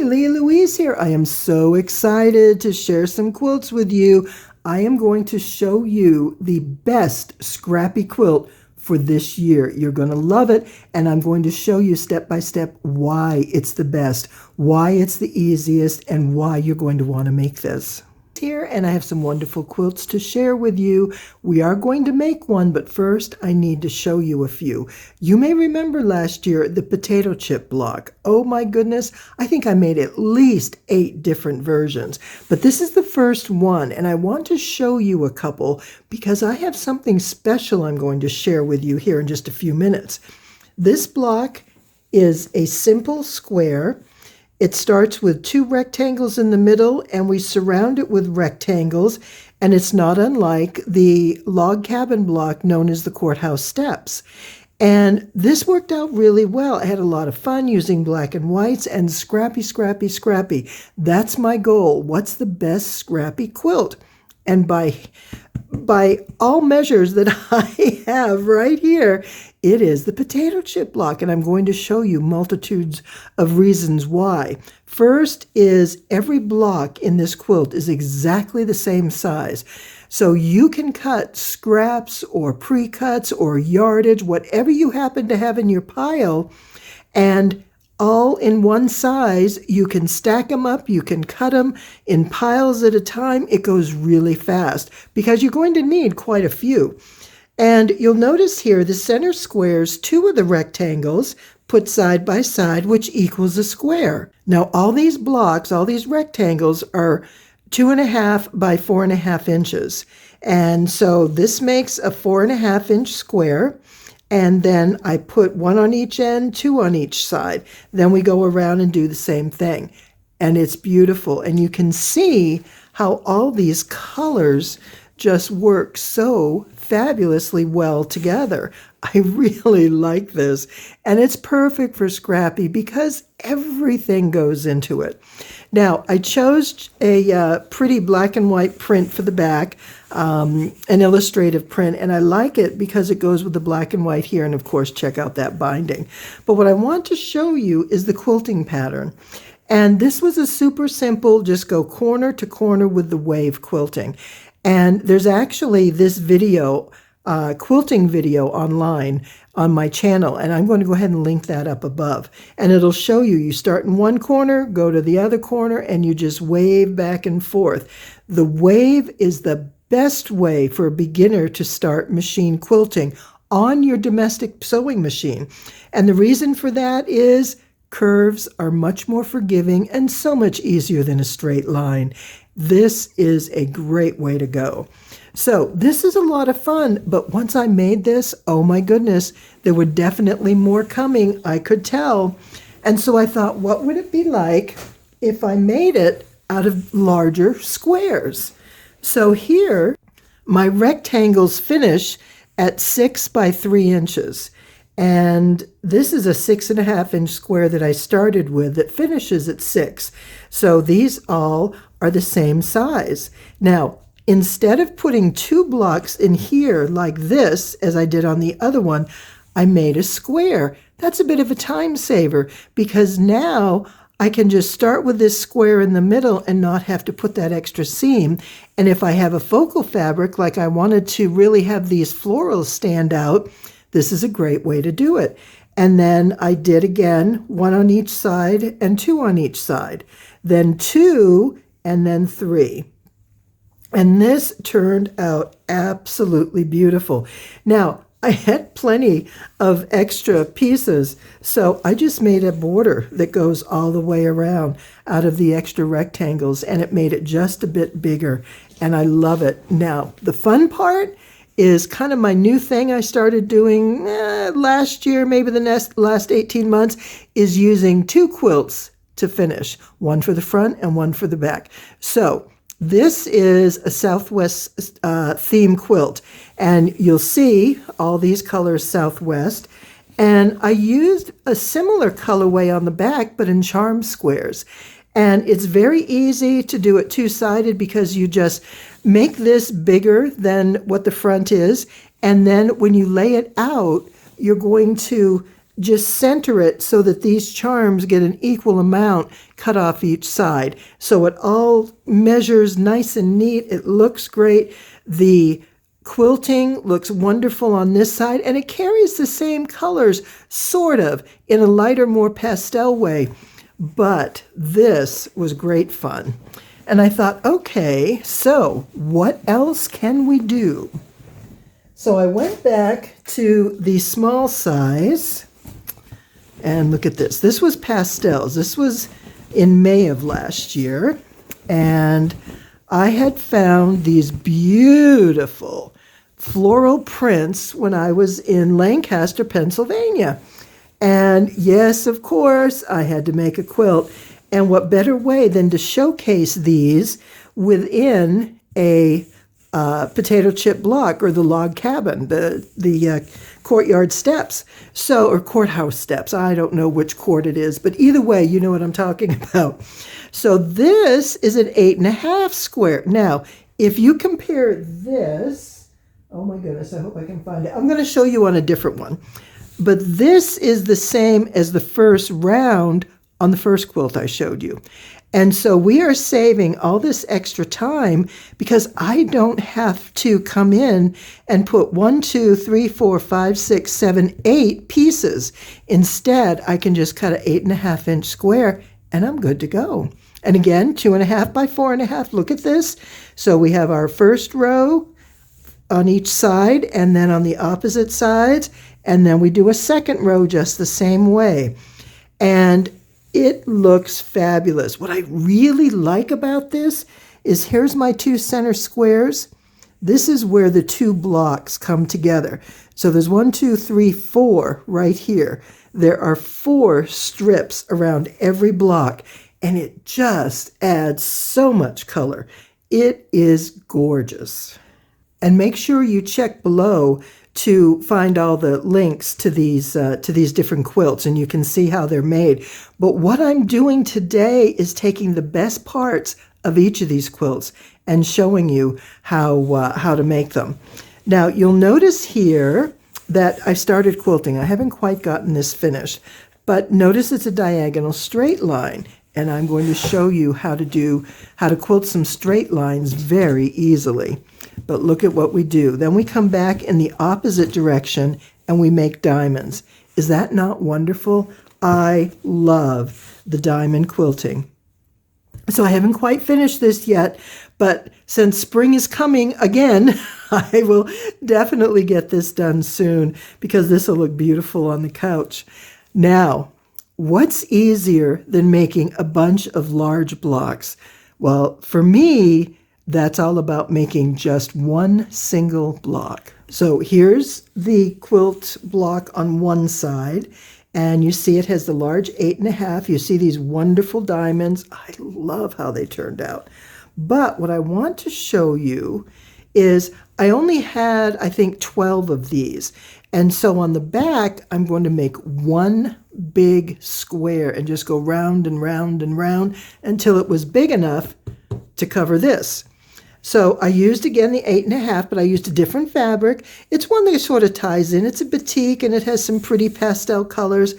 Louise here. I am so excited to share some quilts with you. I am going to show you the best Scrappy quilt for this year. You're going to love it, and I'm going to show you step by step why it's the best, why it's the easiest, and why you're going to want to make this. Here, and I have some wonderful quilts to share with you. We are going to make one, but first I need to show you a few. You may remember last year the potato chip block. Oh my goodness, I think I made at least 8 different versions, but this is the first one, and I want to show you a couple because I have something special I'm going to share with you here in just a few minutes. This block is a simple square. It starts with 2 rectangles in the middle, and we surround it with rectangles, and it's not unlike the log cabin block known as the courthouse steps. And this worked out really well. I had a lot of fun using black and whites and scrappy, scrappy, scrappy. That's my goal. What's the best scrappy quilt? And by all measures that I have right here, it is the potato chip block, and I'm going to show you multitudes of reasons why. First is every block in this quilt is exactly the same size. So you can cut scraps or pre-cuts or yardage, whatever you happen to have in your pile, and all in one size. You can stack them up, you can cut them in piles at a time. It goes really fast because you're going to need quite a few. And you'll notice here the center squares 2 of the rectangles put side by side, which equals a square. Now all these blocks, all these rectangles are 2.5 by 4.5 inches. And so this makes a 4.5 inch square. And then I put 1 on each end, 2 on each side. Then we go around and do the same thing. And it's beautiful. And you can see how all these colors just work so fabulously well together. I really like this. And it's perfect for Scrappy because everything goes into it. Now, I chose a pretty black and white print for the back, an illustrative print, and I like it because it goes with the black and white here, and of course, check out that binding. But what I want to show you is the quilting pattern. And this was a super simple, just go corner to corner with the wave quilting. And there's actually this video, quilting video online on my channel, and I'm going to go ahead and link that up above. And it'll show you, you start in one corner, go to the other corner, and you just wave back and forth. The wave is the best way for a beginner to start machine quilting on your domestic sewing machine. And the reason for that is curves are much more forgiving and so much easier than a straight line. This is a great way to go. So this is a lot of fun, but once I made this, oh my goodness, there were definitely more coming, I could tell. And so I thought, what would it be like if I made it out of larger squares? So here, my rectangles finish at 6 by 3 inches. And this is a 6.5 inch square that I started with that finishes at 6. So these all are the same size. Now, instead of putting 2 blocks in here like this, as I did on the other one, I made a square. That's a bit of a time saver because now I can just start with this square in the middle and not have to put that extra seam. And if I have a focal fabric, like I wanted to really have these florals stand out, this is a great way to do it. And then I did again, 1 on each side and 2 on each side. Then 2 and then 3. And this turned out absolutely beautiful. Now, I had plenty of extra pieces, so I just made a border that goes all the way around out of the extra rectangles, and it made it just a bit bigger, and I love it. Now, the fun part is kind of my new thing I started doing last year, maybe the last 18 months, is using 2 quilts to finish, one for the front and one for the back. So this is a Southwest theme quilt, and you'll see all these colors Southwest. And I used a similar colorway on the back, but in charm squares. And it's very easy to do it 2-sided because you just make this bigger than what the front is. And then when you lay it out, you're going to just center it so that these charms get an equal amount cut off each side. So it all measures nice and neat. It looks great. The quilting looks wonderful on this side, and it carries the same colors, sort of, in a lighter, more pastel way. But this was great fun. And I thought, okay, so what else can we do? So I went back to the small size, and look at this. This was pastels. This was in May of last year, and I had found these beautiful floral prints when I was in Lancaster, Pennsylvania. And yes, of course, I had to make a quilt. And what better way than to showcase these within a potato chip block, or the log cabin, the courtyard steps, or courthouse steps. I don't know which court it is, but either way, you know what I'm talking about. So this is an 8.5 square. Now, if you compare this, oh my goodness, I hope I can find it. I'm going to show you on a different one. But this is the same as the first round on the first quilt I showed you. And so we are saving all this extra time because I don't have to come in and put 1, 2, 3, 4, 5, 6, 7, 8 pieces. Instead, I can just cut an 8.5 inch square and I'm good to go. And again, 2.5 by 4.5. Look at this. So we have our first row on each side and then on the opposite sides. And then we do a second row just the same way. And it looks fabulous. What I really like about this is here's my 2 center squares. This is where the 2 blocks come together. So there's 1, 2, 3, 4 right here. There are 4 strips around every block, and it just adds so much color. It is gorgeous. And make sure you check below to find all the links to these different quilts, and you can see how they're made. But what I'm doing today is taking the best parts of each of these quilts and showing you how to make them. Now, you'll notice here that I started quilting. I haven't quite gotten this finished, but notice it's a diagonal straight line, and I'm going to show you how to quilt some straight lines very easily. But look at what we do. Then we come back in the opposite direction and we make diamonds. Is that not wonderful? I love the diamond quilting. So I haven't quite finished this yet, but since spring is coming again, I will definitely get this done soon because this will look beautiful on the couch. Now, what's easier than making a bunch of large blocks? Well, for me, that's all about making just one single block. So here's the quilt block on one side, and you see it has the large 8.5. You see these wonderful diamonds. I love how they turned out. But what I want to show you is I only had, I think, 12 of these. And so on the back, I'm going to make one big square and just go round and round and round until it was big enough to cover this. So I used, again, the 8.5, but I used a different fabric. It's one that sort of ties in. It's a batik, and it has some pretty pastel colors.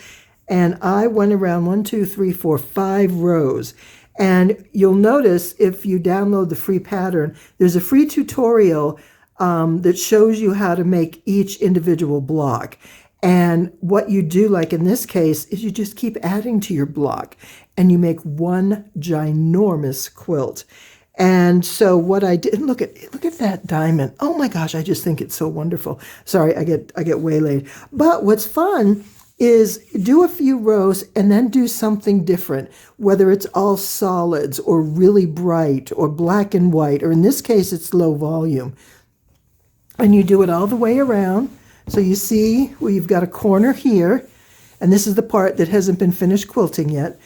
And I went around 1, 2, 3, 4, 5 rows. And you'll notice if you download the free pattern, there's a free tutorial that shows you how to make each individual block. And what you do, like in this case, is you just keep adding to your block, and you make one ginormous quilt. And so what I did, look at that diamond. Oh my gosh, I just think it's so wonderful. Sorry, I get waylaid. But what's fun is do a few rows and then do something different, whether it's all solids or really bright or black and white, or in this case, it's low volume. And you do it all the way around. So you see where you've got a corner here, and this is the part that hasn't been finished quilting yet.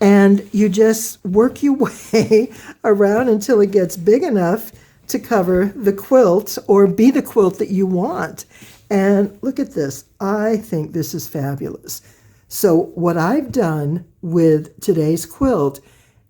And you just work your way around until it gets big enough to cover the quilt or be the quilt that you want. And look at this. I think this is fabulous. So what I've done with today's quilt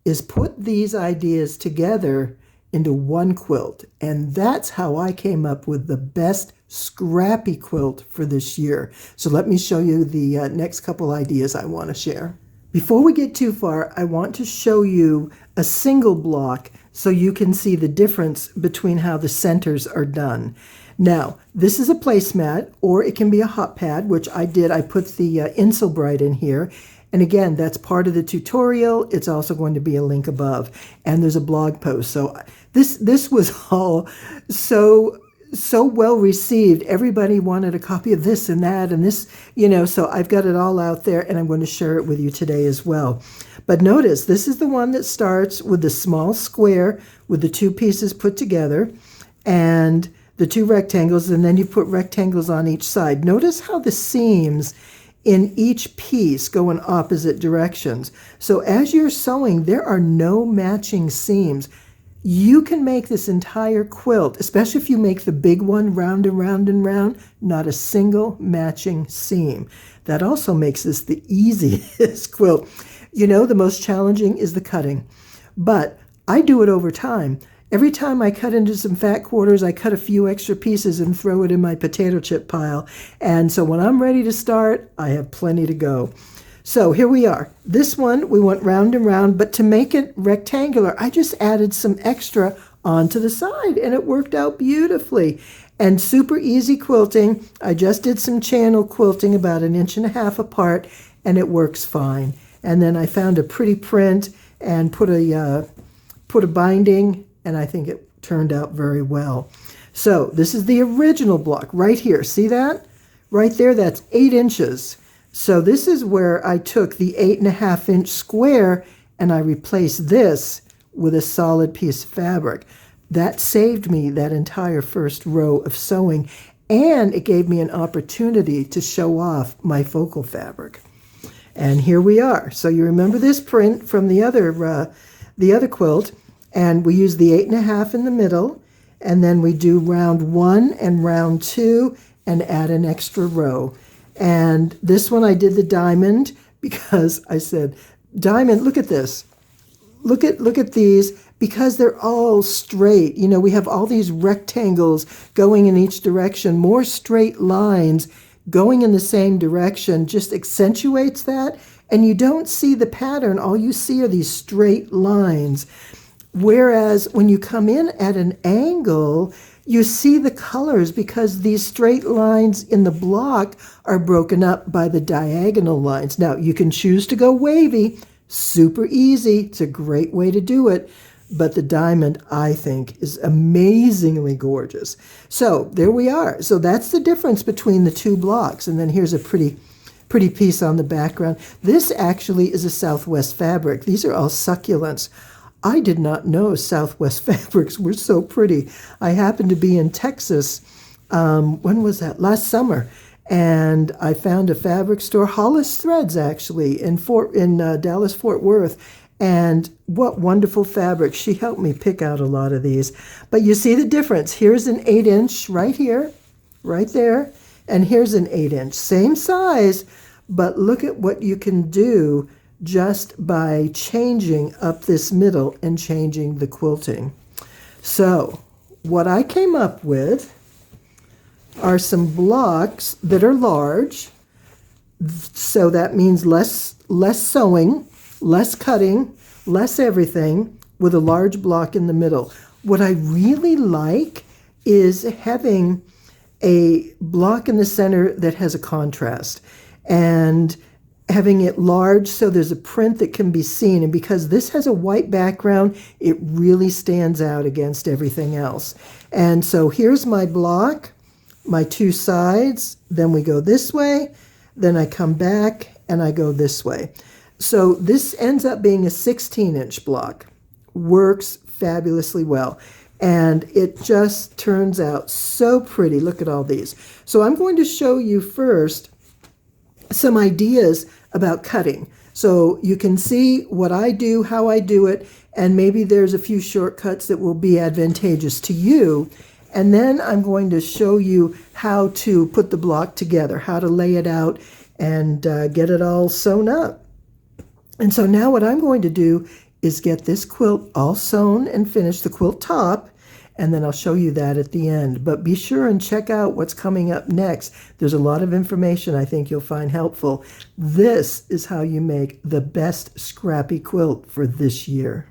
is put these ideas together into one quilt. And that's how I came up with the best Scrappy quilt for this year. So let me show you the next couple ideas I want to share. Before we get too far, I want to show you a single block so you can see the difference between how the centers are done. Now, this is a placemat, or it can be a hot pad, which I did. I put the Insulbrite in here. And again, that's part of the tutorial. It's also going to be a link above. And there's a blog post. So this was all so well received. Everybody wanted a copy of this and that and this, so I've got it all out there, and I'm going to share it with you today as well. But notice, this is the one that starts with the small square with the two pieces put together and the two rectangles, and then you put rectangles on each side. Notice how the seams in each piece go in opposite directions. So as you're sewing, there are no matching seams. You can make this entire quilt, especially if you make the big one round and round and round, not a single matching seam. That also makes this the easiest quilt. The most challenging is the cutting, but I do it over time. Every time I cut into some fat quarters, I cut a few extra pieces and throw it in my potato chip pile. And so when I'm ready to start, I have plenty to go. So here we are. This one, we went round and round, but to make it rectangular, I just added some extra onto the side, and it worked out beautifully. And super easy quilting. I just did some channel quilting about 1.5 inches apart, and it works fine. And then I found a pretty print and put a binding, and I think it turned out very well. So this is the original block right here. See that? Right there, that's 8 inches. So this is where I took the 8.5-inch square and I replaced this with a solid piece of fabric. That saved me that entire first row of sewing, and it gave me an opportunity to show off my focal fabric. And here we are. So you remember this print from the other quilt, and we use the 8.5 in the middle, and then we do round 1 and round 2 and add an extra row. And this one I did the diamond because I said, diamond, look at this. Look at these, because they're all straight. We have all these rectangles going in each direction. More straight lines going in the same direction just accentuates that. And you don't see the pattern. All you see are these straight lines. Whereas when you come in at an angle, you see the colors because these straight lines in the block are broken up by the diagonal lines. Now, you can choose to go wavy. Super easy. It's a great way to do it. But the diamond, I think, is amazingly gorgeous. So there we are. So that's the difference between the two blocks. And then here's a pretty piece on the background. This actually is a Southwest fabric. These are all succulents. I did not know Southwest fabrics were so pretty. I happened to be in Texas, when was that? Last summer. And I found a fabric store, Hollis Threads actually, in Dallas, Fort Worth. And what wonderful fabric. She helped me pick out a lot of these. But you see the difference. Here's an 8-inch right here, right there. And here's an 8-inch. Same size, but look at what you can do just by changing up this middle and changing the quilting. So what I came up with are some blocks that are large. So that means less sewing, less cutting, less everything, with a large block in the middle. What I really like is having a block in the center that has a contrast, and having it large so there's a print that can be seen. And because this has a white background, it really stands out against everything else. And so here's my block, my two sides, then we go this way, then I come back and I go this way. So this ends up being a 16-inch block. Works fabulously well. And it just turns out so pretty. Look at all these. So I'm going to show you first some ideas about cutting. So you can see what I do, how I do it, and maybe there's a few shortcuts that will be advantageous to you. And then I'm going to show you how to put the block together, how to lay it out and get it all sewn up. And so now what I'm going to do is get this quilt all sewn and finish, the quilt top, and then I'll show you that at the end. But be sure and check out what's coming up next. There's a lot of information I think you'll find helpful. This is how you make the best Scrappy quilt for this year.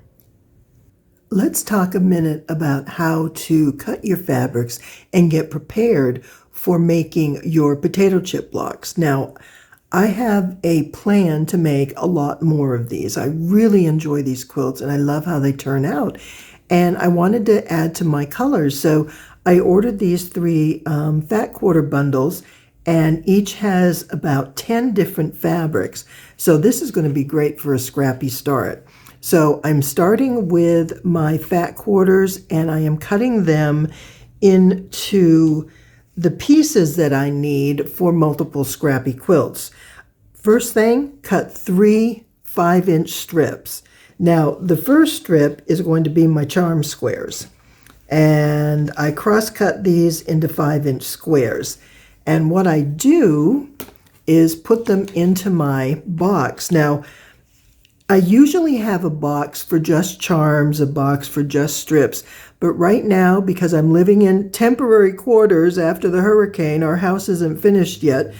Let's talk a minute about how to cut your fabrics and get prepared for making your potato chip blocks. Now, I have a plan to make a lot more of these. I really enjoy these quilts and I love how they turn out. And I wanted to add to my colors. So I ordered these 3 fat quarter bundles, and each has about 10 different fabrics. So this is going to be great for a scrappy start. So I'm starting with my fat quarters, and I am cutting them into the pieces that I need for multiple scrappy quilts. First thing, cut 3 5-inch strips. Now, the first strip is going to be my charm squares, and I cross-cut these into 5-inch squares. And what I do is put them into my box. Now, I usually have a box for just charms, a box for just strips, but right now, because I'm living in temporary quarters after the hurricane, our house isn't finished yet,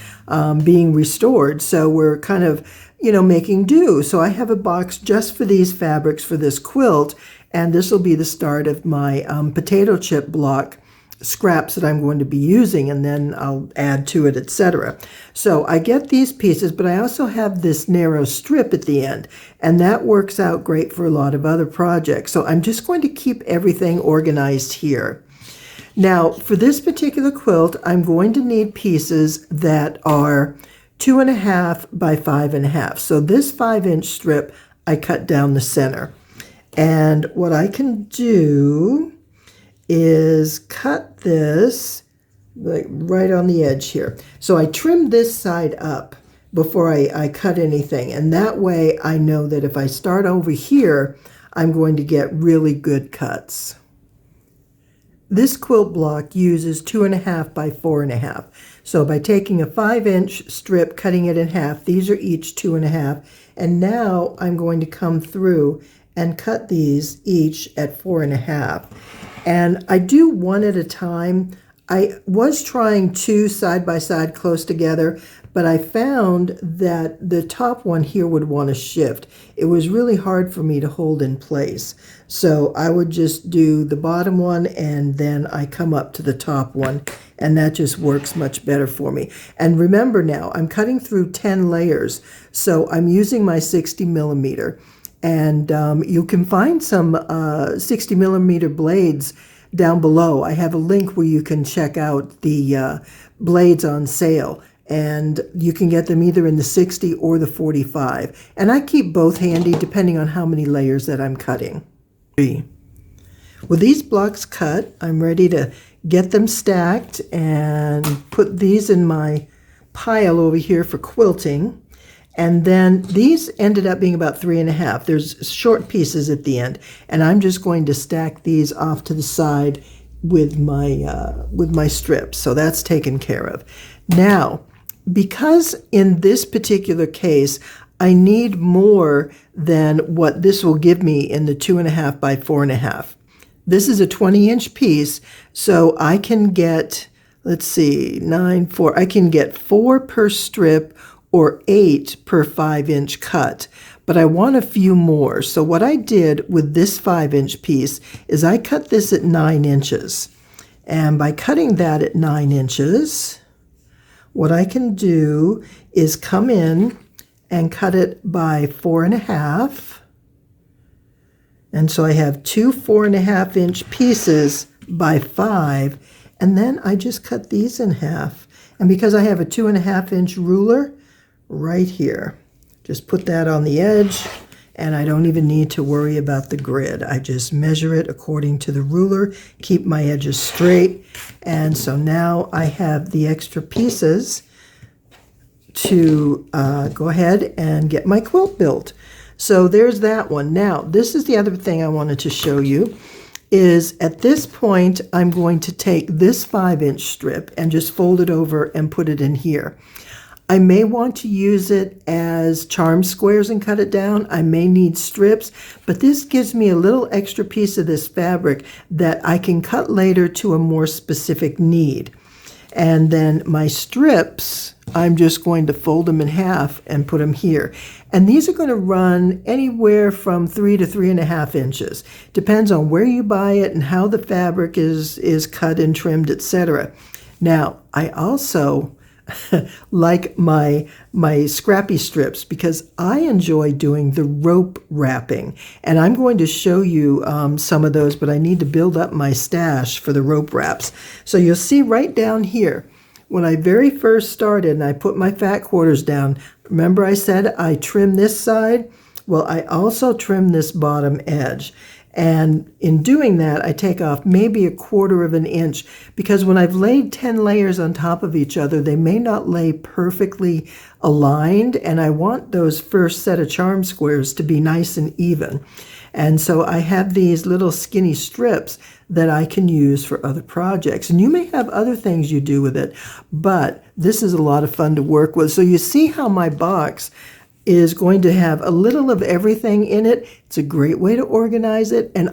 being restored, so we're kind of making do. So I have a box just for these fabrics for this quilt, and this will be the start of my potato chip block scraps that I'm going to be using, and then I'll add to it, etc. So I get these pieces, but I also have this narrow strip at the end, and that works out great for a lot of other projects. So I'm just going to keep everything organized here. Now, for this particular quilt, I'm going to need pieces that are 2.5 by 5.5. So this 5-inch strip, I cut down the center. And what I can do is cut this like right on the edge here. So I trim this side up before I cut anything. And that way I know that if I start over here, I'm going to get really good cuts. This quilt block uses 2.5 by 4.5. So by taking a 5-inch strip, cutting it in half, these are each 2.5. And now I'm going to come through and cut these each at 4.5. And I do one at a time. I was trying 2 side by side close together, but I found that the top one here would want to shift. It was really hard for me to hold in place. So I would just do the bottom one and then I come up to the top one, and that just works much better for me. And remember now, I'm cutting through 10 layers, so I'm using my 60 millimeter. And you can find some 60 millimeter blades down below. I have a link where you can check out the blades on sale, and you can get them either in the 60 or the 45. And I keep both handy depending on how many layers that I'm cutting. With these blocks cut, I'm ready to get them stacked and put these in my pile over here for quilting. And then these ended up being about 3.5. There's short pieces at the end, and I'm just going to stack these off to the side with my strips. So that's taken care of. Now, because in this particular case, I need more than what this will give me in the 2.5 by 4.5. This is a 20-inch piece, so I can get, let's see, 9, 4. I can get 4 per strip or 8 per 5-inch cut, but I want a few more. So what I did with this 5-inch piece is I cut this at 9 inches. And by cutting that at 9 inches, what I can do is come in and cut it by 4.5. And so I have 2 4.5-inch pieces by 5, and then I just cut these in half. And because I have a 2.5-inch ruler right here, just put that on the edge, and I don't even need to worry about the grid. I just measure it according to the ruler, keep my edges straight, and so now I have the extra pieces to go ahead and get my quilt built. So there's that one. Now, this is the other thing I wanted to show you, is at this point, I'm going to take this 5-inch strip and just fold it over and put it in here. I may want to use it as charm squares and cut it down. I may need strips, but this gives me a little extra piece of this fabric that I can cut later to a more specific need. And then my strips, I'm just going to fold them in half and put them here. And these are going to run anywhere from 3 to 3.5 inches. Depends on where you buy it and how the fabric is cut and trimmed, etc. Now, I also like my scrappy strips because I enjoy doing the rope wrapping. And I'm going to show you some of those, but I need to build up my stash for the rope wraps. So you'll see right down here, when I very first started and I put my fat quarters down, remember I said I trim this side? Well, I also trim this bottom edge. And in doing that, I take off maybe 1/4 of an inch because when I've laid 10 layers on top of each other, they may not lay perfectly aligned, and I want those first set of charm squares to be nice and even. And so I have these little skinny strips that I can use for other projects. And you may have other things you do with it, but this is a lot of fun to work with. So you see how my box is going to have a little of everything in it. It's a great way to organize it. And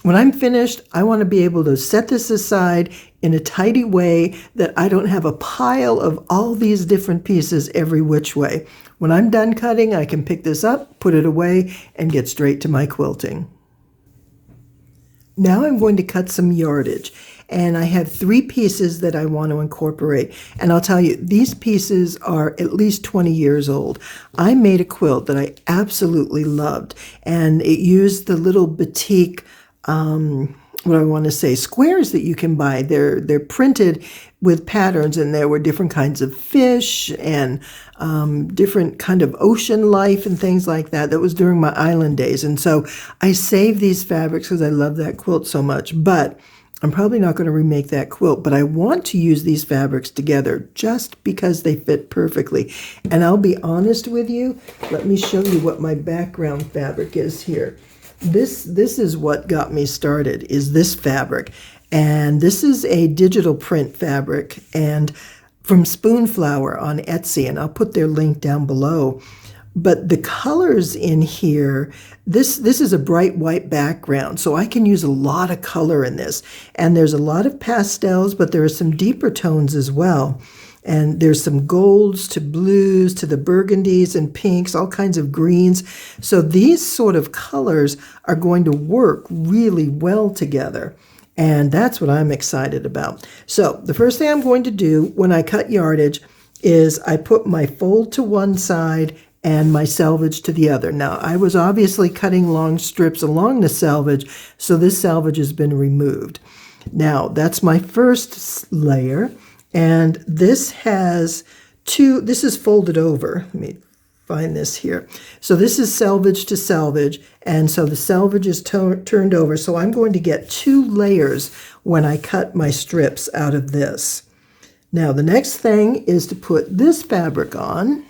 when I'm finished, I want to be able to set this aside in a tidy way that I don't have a pile of all these different pieces every which way. When I'm done cutting, I can pick this up, put it away, and get straight to my quilting. Now I'm going to cut some yardage. And I have 3 pieces that I want to incorporate. And I'll tell you, these pieces are at least 20 years old. I made a quilt that I absolutely loved. And it used the little batik, what I want to say, squares that you can buy. They're printed with patterns, and there were different kinds of fish and different kind of ocean life and things like that. That was during my island days. And so I saved these fabrics because I love that quilt so much. But I'm probably not going to remake that quilt, but I want to use these fabrics together just because they fit perfectly. And I'll be honest with you, let me show you what my background fabric is here. This is what got me started, is this fabric. And this is a digital print fabric and from Spoonflower on Etsy, and I'll put their link down below. But the colors in here, this is a bright white background, so I can use a lot of color in this. And there's a lot of pastels, but there are some deeper tones as well. And there's some golds to blues to the burgundies and pinks, all kinds of greens. So these sort of colors are going to work really well together. And that's what I'm excited about. So the first thing I'm going to do when I cut yardage is I put my fold to one side and my selvage to the other. Now, I was obviously cutting long strips along the selvage, so this selvage has been removed. Now, that's my first layer, and this has this is folded over. Let me find this here. So this is selvage to selvage, and so the selvage is turned over, so I'm going to get 2 layers when I cut my strips out of this. Now, the next thing is to put this fabric on,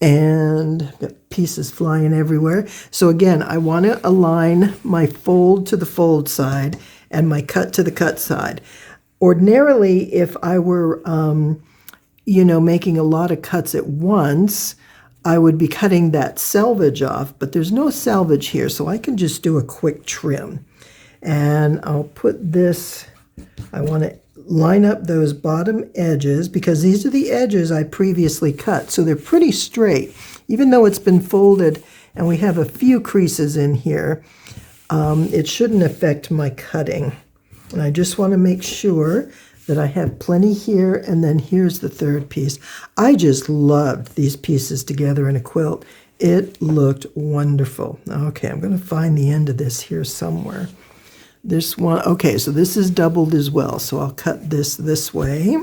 and got pieces flying everywhere. So again, I want to align my fold to the fold side and my cut to the cut side. Ordinarily, if I were, making a lot of cuts at once, I would be cutting that selvage off, but there's no selvage here, so I can just do a quick trim. And I'll put this, I want to line up those bottom edges because these are the edges I previously cut. So they're pretty straight. Even though it's been folded and we have a few creases in here, it shouldn't affect my cutting. And I just want to make sure that I have plenty here, and then here's the third piece. I just loved these pieces together in a quilt. It looked wonderful. Okay, I'm going to find the end of this here somewhere. This one, okay, so this is doubled as well. So I'll cut this way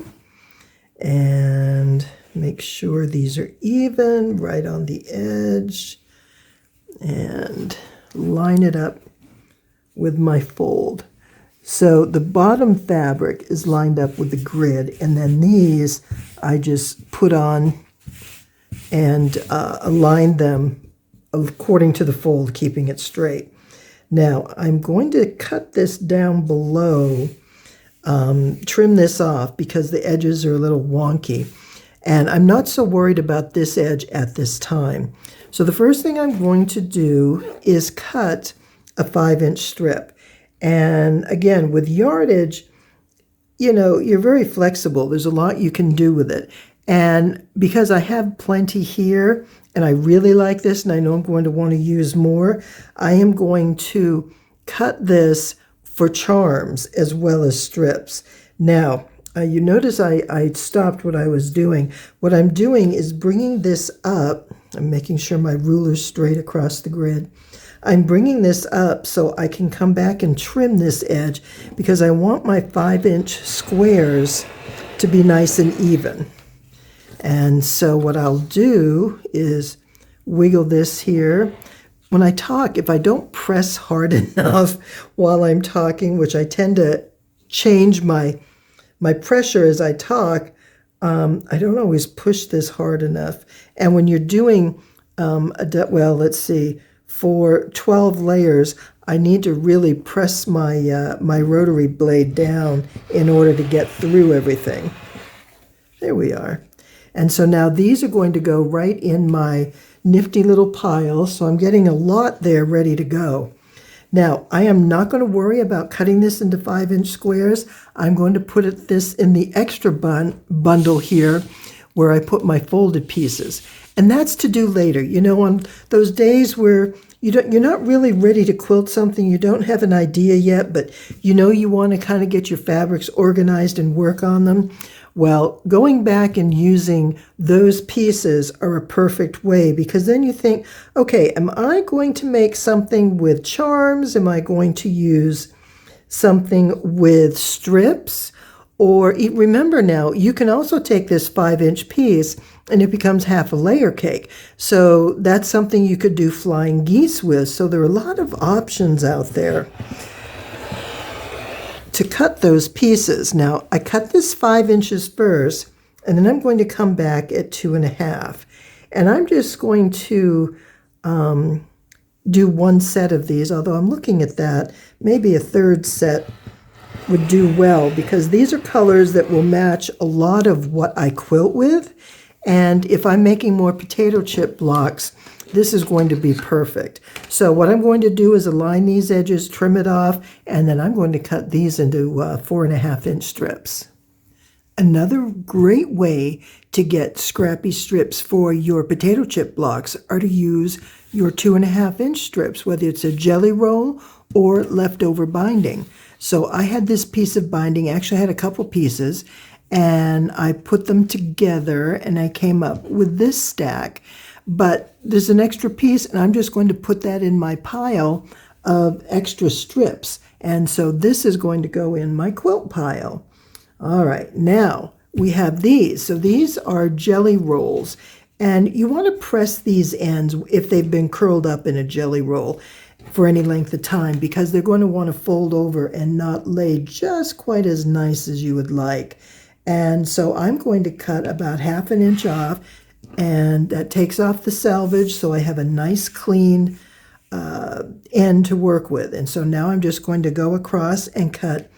and make sure these are even right on the edge and line it up with my fold. So the bottom fabric is lined up with the grid, and then these I just put on and align them according to the fold, keeping it straight. Now, I'm going to cut this down below, trim this off because the edges are a little wonky. And I'm not so worried about this edge at this time. So the first thing I'm going to do is cut a 5-inch strip. And again, with yardage, you know, you're very flexible. There's a lot you can do with it. And because I have plenty here, and I really like this, and I know I'm going to want to use more, I am going to cut this for charms as well as strips. Now, you notice I stopped what I was doing. What I'm doing is bringing this up. I'm making sure my ruler's straight across the grid. I'm bringing this up so I can come back and trim this edge because I want my 5-inch squares to be nice and even. And so what I'll do is wiggle this here. When I talk, if I don't press hard enough while I'm talking, which I tend to change my pressure as I talk, I don't always push this hard enough. And when you're doing, well, let's see, for 12 layers, I need to really press my, my rotary blade down in order to get through everything. There we are. And so now these are going to go right in my nifty little pile. So I'm getting a lot there ready to go. Now, I am not going to worry about cutting this into 5-inch squares. I'm going to put this in the extra bundle here where I put my folded pieces. And that's to do later. You know, on those days where you're not really ready to quilt something, you don't have an idea yet, but you know you want to kind of get your fabrics organized and work on them. Well, going back and using those pieces are a perfect way, because then you think, okay, am I going to make something with charms? Am I going to use something with strips? Or remember now, you can also take this 5-inch piece and it becomes half a layer cake. So that's something you could do flying geese with. So there are a lot of options out there to cut those pieces. Now, I cut this 5 inches first, and then I'm going to come back at 2.5. And I'm just going to do one set of these, although I'm looking at that. Maybe a third set would do well, because these are colors that will match a lot of what I quilt with. And if I'm making more potato chip blocks, this is going to be perfect. So what I'm going to do is align these edges, trim it off, and then I'm going to cut these into 4.5-inch strips. Another great way to get scrappy strips for your potato chip blocks are to use your 2.5-inch strips, whether it's a jelly roll or leftover binding. So I had this piece of binding, actually I had a couple pieces, and I put them together and I came up with this stack. But there's an extra piece, and I'm just going to put that in my pile of extra strips. And so this is going to go in my quilt pile. All right, now we have these. So these are jelly rolls. And you want to press these ends if they've been curled up in a jelly roll for any length of time, because they're going to want to fold over and not lay just quite as nice as you would like. And so I'm going to cut about 1/2 inch off, and that takes off the selvage, so I have a nice clean end to work with. And so now I'm just going to go across and cut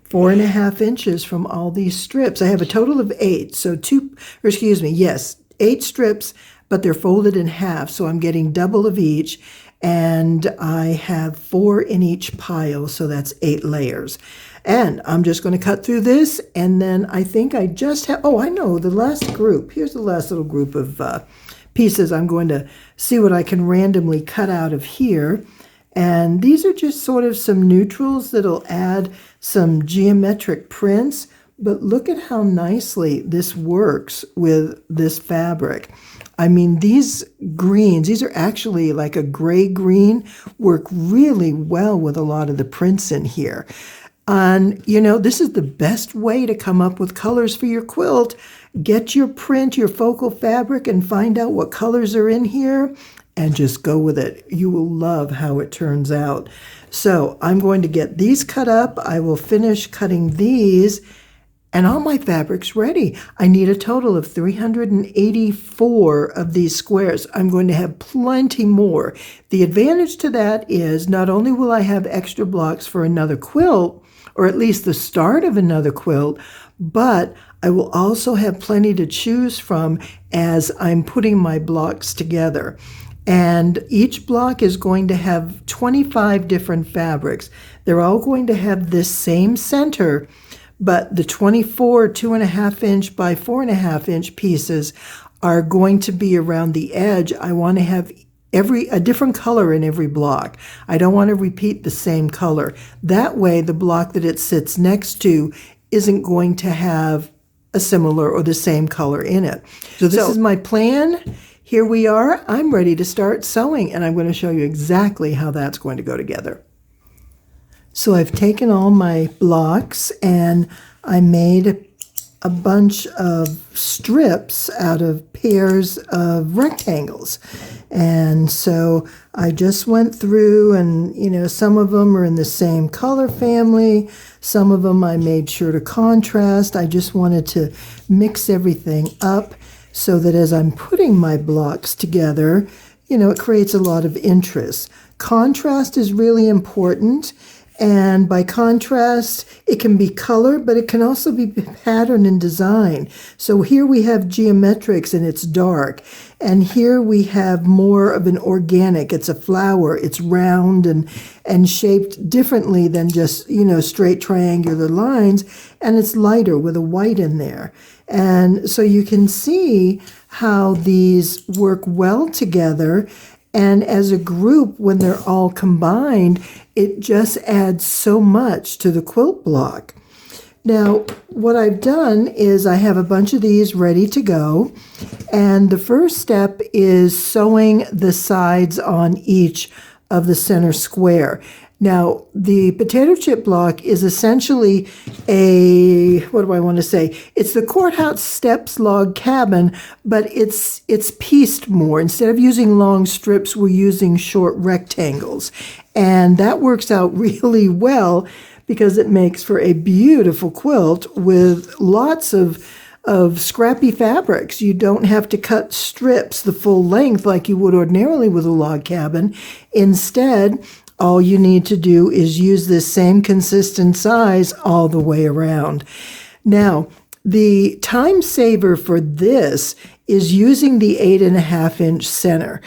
4.5 inches from all these strips. I have a total of 8, so 8 strips, but they're folded in half, so I'm getting double of each, and I have 4 in each pile, so that's 8 layers. And I'm just going to cut through this, and then I think I just have, oh, I know, the last group. Here's the last little group of pieces. I'm going to see what I can randomly cut out of here. And these are just sort of some neutrals that'll add some geometric prints. But look at how nicely this works with this fabric. I mean, these greens, these are actually like a gray green, work really well with a lot of the prints in here. And, you know, this is the best way to come up with colors for your quilt. Get your print, your focal fabric, and find out what colors are in here, and just go with it. You will love how it turns out. So I'm going to get these cut up. I will finish cutting these, and all my fabric's ready. I need a total of 384 of these squares. I'm going to have plenty more. The advantage to that is not only will I have extra blocks for another quilt, or at least the start of another quilt, but I will also have plenty to choose from as I'm putting my blocks together. And each block is going to have 25 different fabrics. They're all going to have this same center, but the 24 2.5 inch by 4.5 inch pieces are going to be around the edge. I want to have a different color in every block. I don't want to repeat the same color. That way, the block that it sits next to isn't going to have a similar or the same color in it. So this is my plan. Here we are. I'm ready to start sewing, and I'm going to show you exactly how that's going to go together. So I've taken all my blocks and I made a bunch of strips out of pairs of rectangles. And so I just went through and, some of them are in the same color family. Some of them I made sure to contrast. I just wanted to mix everything up so that as I'm putting my blocks together, it creates a lot of interest. Contrast is really important. And by contrast, it can be color, but it can also be pattern and design. So here we have geometrics and it's dark. And here we have more of an organic. It's a flower. It's round and shaped differently than just, straight triangular lines. And it's lighter with a white in there. And so you can see how these work well together. And as a group, when they're all combined, it just adds so much to the quilt block. Now, what I've done is I have a bunch of these ready to go. And the first step is sewing the sides on each of the center square. Now, the potato chip block is essentially it's the courthouse steps log cabin, but it's pieced more. Instead of using long strips, we're using short rectangles. And that works out really well because it makes for a beautiful quilt with lots of scrappy fabrics. You don't have to cut strips the full length like you would ordinarily with a log cabin. Instead, all you need to do is use this same consistent size all the way around. Now, the time saver for this is using the 8.5 inch center.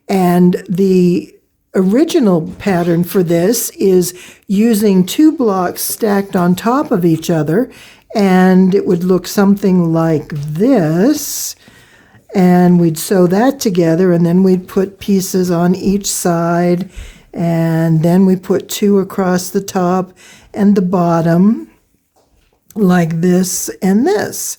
And the original pattern for this is using 2 blocks stacked on top of each other. And it would look something like this. And we'd sew that together, and then we'd put pieces on each side. And then we put 2 across the top and the bottom, like this and this.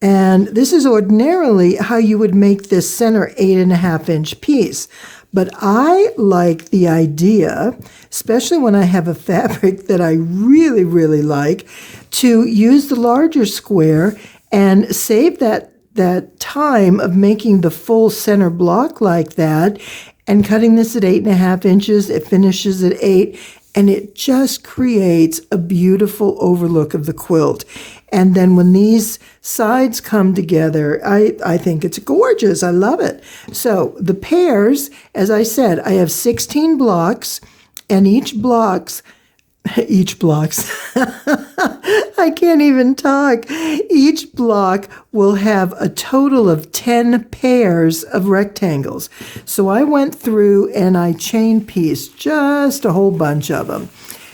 And this is ordinarily how you would make this center 8.5 inch piece. But I like the idea, especially when I have a fabric that I really, really like, to use the larger square and save that time of making the full center block like that. And cutting this at 8.5 inches, it finishes at 8, and it just creates a beautiful overlook of the quilt. And then when these sides come together, I think it's gorgeous. I love it. So the pairs, as I said, I have 16 blocks, and each blocks, I can't even talk. Each block will have a total of 10 pairs of rectangles. So I went through and I chain pieced just a whole bunch of them.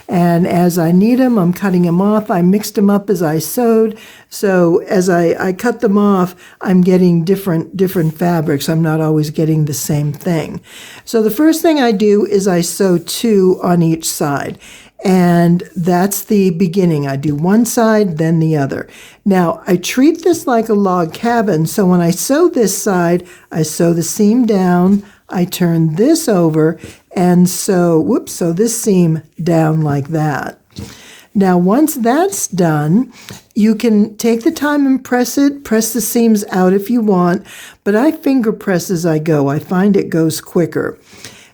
And as I need them, I'm cutting them off. I mixed them up as I sewed. So as I cut them off, I'm getting different fabrics. I'm not always getting the same thing. So the first thing I do is I sew 2 on each side. And that's the beginning. I do one side, then the other. Now, I treat this like a log cabin. So when I sew this side, I sew the seam down, I turn this over, and sew this seam down like that. Now, once that's done, you can take the time and press the seams out if you want, but I finger press as I go. I find it goes quicker.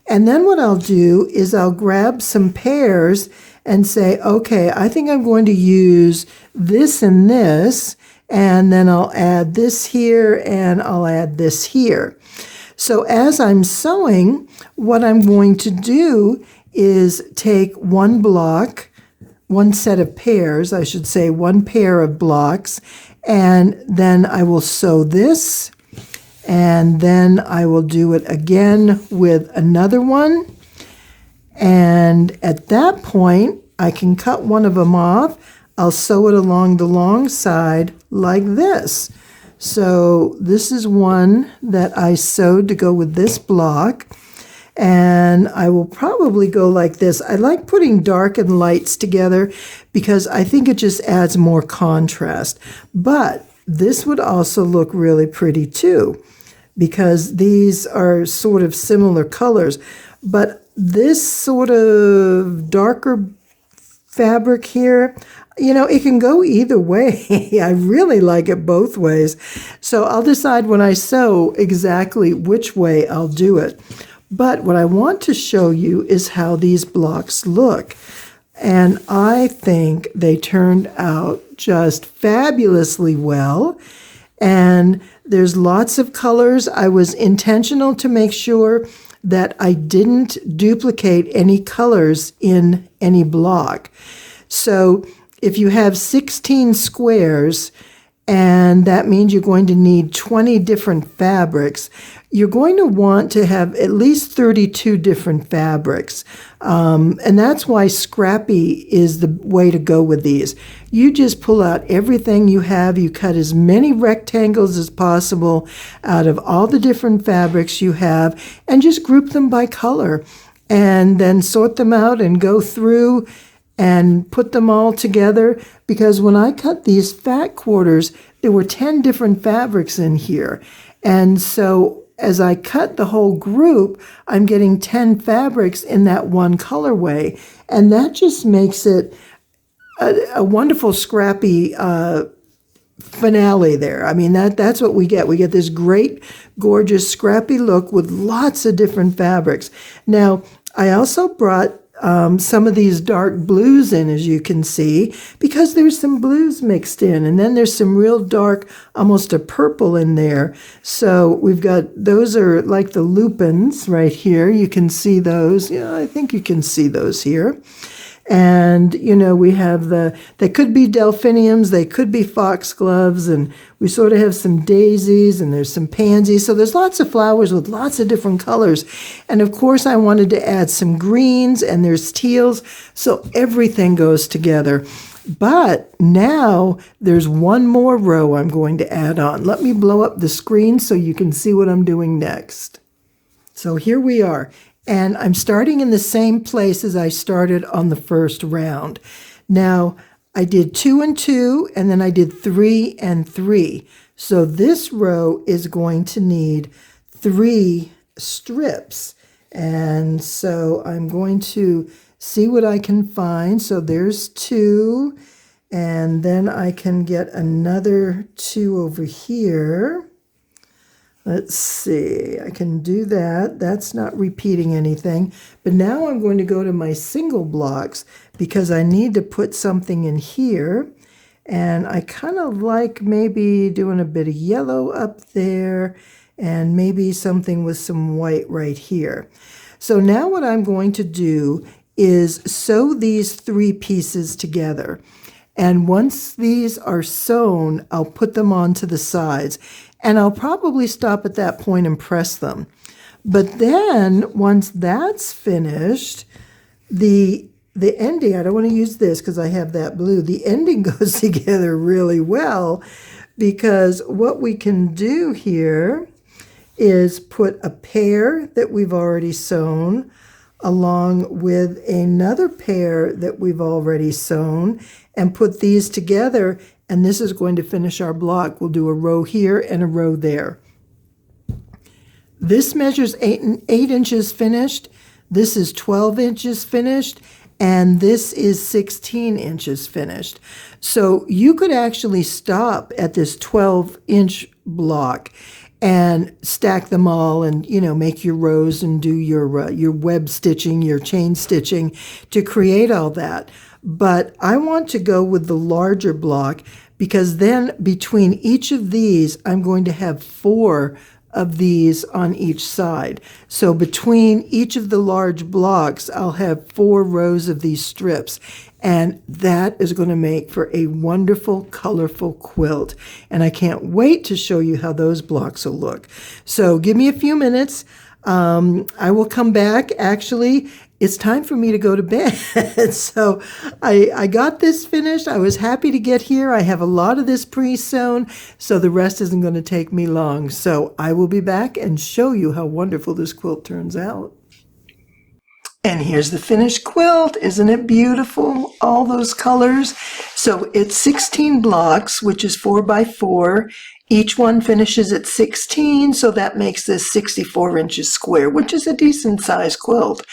And then what I'll do is I'll grab some pairs and say, okay, I think I'm going to use this and this, and then I'll add this here and I'll add this here. So as I'm sewing, what I'm going to do is take one block one set of pairs, I should say, one pair of blocks, and then I will sew this, and then I will do it again with another one, and at that point I can cut one of them off. I'll sew it along the long side like this. So this is one that I sewed to go with this block, and I will probably go like this. I like putting dark and lights together because I think it just adds more contrast. But this would also look really pretty too, because these are sort of similar colors. But this sort of darker fabric here, you know, it can go either way. I really like it both ways. So I'll decide when I sew exactly which way I'll do it. But what I want to show you is how these blocks look. And I think they turned out just fabulously well. And there's lots of colors. I was intentional to make sure that I didn't duplicate any colors in any block. So if you have 16 squares, and that means you're going to need 20 different fabrics, you're going to want to have at least 32 different fabrics. And that's why Scrappy is the way to go with these. You just pull out everything you have. You cut as many rectangles as possible out of all the different fabrics you have, and just group them by color, and then sort them out and go through and put them all together. Because when I cut these fat quarters, there were 10 different fabrics in here. And so as I cut the whole group, I'm getting 10 fabrics in that one colorway. And that just makes it a wonderful Scrappy finale there. I mean, that's what we get. We get this great, gorgeous Scrappy look with lots of different fabrics. Now, I also brought some of these dark blues in, as you can see, because there's some blues mixed in, and then there's some real dark, almost a purple in there. So we've got, those are like the lupins right here. You can see those. Yeah, I think you can see those here. And, you know, we have they could be delphiniums, they could be foxgloves, and we sort of have some daisies, and there's some pansies. So there's lots of flowers with lots of different colors. And of course, I wanted to add some greens, and there's teals, so everything goes together. But now there's one more row I'm going to add on. Let me blow up the screen so you can see what I'm doing next. So here we are. And I'm starting in the same place as I started on the first round. Now, I did 2 and 2, and then I did 3 and 3. So this row is going to need 3 strips. And so I'm going to see what I can find. So there's 2, and then I can get another 2 over here. Let's see, I can do that. That's not repeating anything. But now I'm going to go to my single blocks because I need to put something in here. And I kind of like maybe doing a bit of yellow up there and maybe something with some white right here. So now what I'm going to do is sew these 3 pieces together. And once these are sewn, I'll put them onto the sides. And I'll probably stop at that point and press them. But then, once that's finished, the ending, I don't want to use this because I have that blue, the ending goes together really well, because what we can do here is put a pair that we've already sewn along with another pair that we've already sewn and put these together. And this is going to finish our block. We'll do a row here and a row there. This measures 8 inches finished. This is 12 inches finished. And this is 16 inches finished. So you could actually stop at this 12-inch block and stack them all and, you know, make your rows and do your web stitching, your chain stitching to create all that. But I want to go with the larger block because then between each of these, I'm going to have 4 of these on each side. So between each of the large blocks, I'll have 4 rows of these strips. And that is going to make for a wonderful, colorful quilt. And I can't wait to show you how those blocks will look. So give me a few minutes. I will come back. Actually, it's time for me to go to bed. So I got this finished. I was happy to get here. I have a lot of this pre-sewn, so the rest isn't going to take me long. So I will be back and show you how wonderful this quilt turns out. And here's the finished quilt. Isn't it beautiful? All those colors. So it's 16 blocks, which is 4 by 4. Each one finishes at 16, so that makes this 64 inches square, which is a decent sized quilt.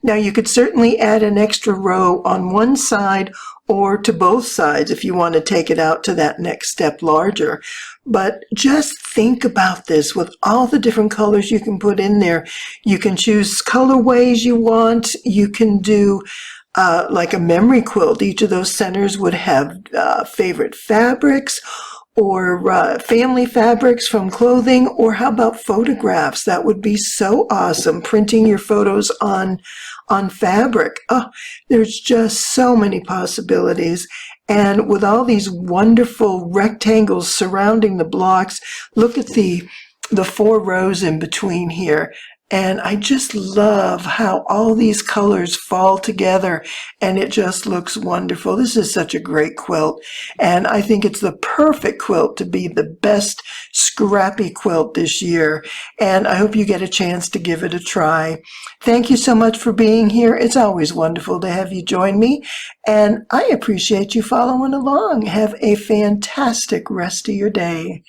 Now you could certainly add an extra row on one side or to both sides if you want to take it out to that next step larger. But just think about this with all the different colors you can put in there. You can choose colorways you want. You can do like a memory quilt. Each of those centers would have favorite fabrics or family fabrics from clothing, or how about photographs? That would be so awesome, printing your photos on fabric. Oh, there's just so many possibilities. And with all these wonderful rectangles surrounding the blocks, look at the 4 rows in between here. And I just love how all these colors fall together, and it just looks wonderful. This is such a great quilt, and I think it's the perfect quilt to be the best scrappy quilt this year. And I hope you get a chance to give it a try. Thank you so much for being here. It's always wonderful to have you join me, and I appreciate you following along. Have a fantastic rest of your day.